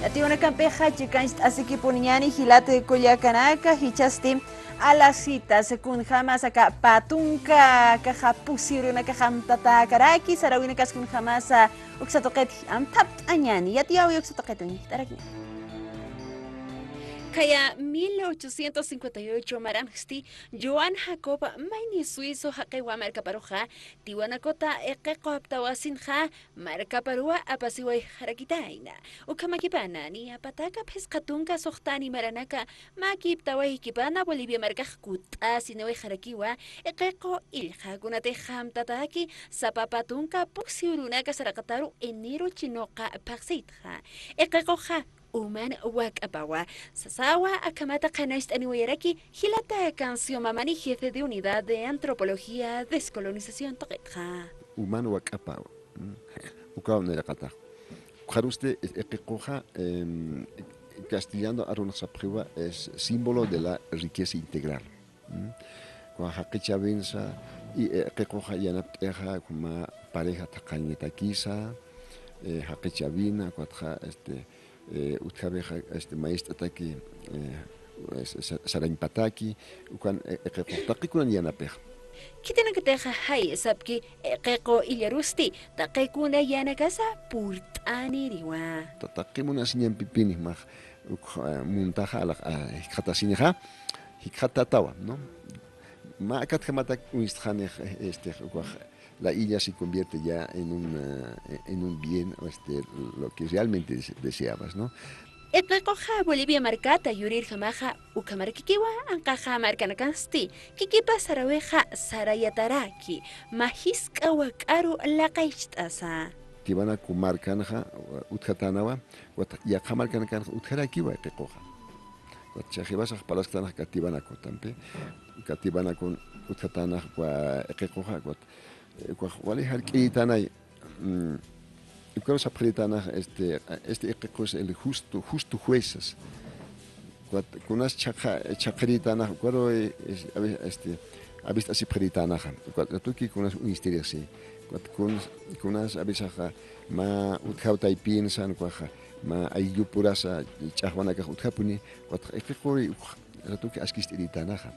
Natiuna campeja chicanst asikipunñani hilate kullakanaka hichasti a las citas kun jamás acá patunka caja pusiruna caja tata karaki sarawina kas kun jamás uksatoket am tap añani yatiawi uksatoket taraki. Kaya 1858 maranjsti Joan Jacob maini suizo hakewa marcaparoja tiwanakota eqeqoaptawasinja marcaparua apasiway harakitaina ukamakipana ni apataka pescatunka sohtani maranaka makiptaway kipana Bolivia marcaj kut'asinewe harakiwa eqeqo ilja kunate hamtataki sapapatunka puksiurunaka sarakataru enero chinoqa paqsitja eqeqoja Uman Wakabawa, Sasawa Akamata Kanast Aniwayaraki, Hilata Cancio Mamani, jefe de unidad de antropología, descolonización Toquetja. Uman Wakabawa, Ukauna Kata. Jaruste Epecoja, castellano Arunasapriwa es símbolo de la riqueza integral. Oaxaca Venza y Epecoja Yanapteja, como pareja Tacañetaquiza, Jaquechavina, Cuatja, utjabeja maestra taki sarañpataki ukan eqeqoqtaqi kunan yanapeja Kitana que teja hay sabki eqeqo illarusti taqekuna yanakasa purtani riwa tataqimuna siñan pipini maj muntaja ala hikhatasiniha hikhatatawa no ma akat kamatak uistjane la isla se convierte ya en un bien, lo que realmente deseabas, ¿no? Eqeqoja Bolivia marcata yurir jamaja ukamarkikiwa anqaja markanakansti kikipa saraweja sarayataraki mahiska wakaru laqaychtasa Tibana kumarkanja utjatanawa ya markanakanja utjarakiwa eqeqoja chajibasaj palasktanaj katibana kotampe katibana con utjatanaj wa eqeqoja ¿cuál harkitanay? Cuál es este es el justo jueces. Con unas chakritana, cuál es ha visto así pritana, tú que con unas ministerio así, con unas avisaja ma utkauta y piensan cuaja ma ayupurasa chahwana ka utkapuni, cuál es que tú que askist iritanaja.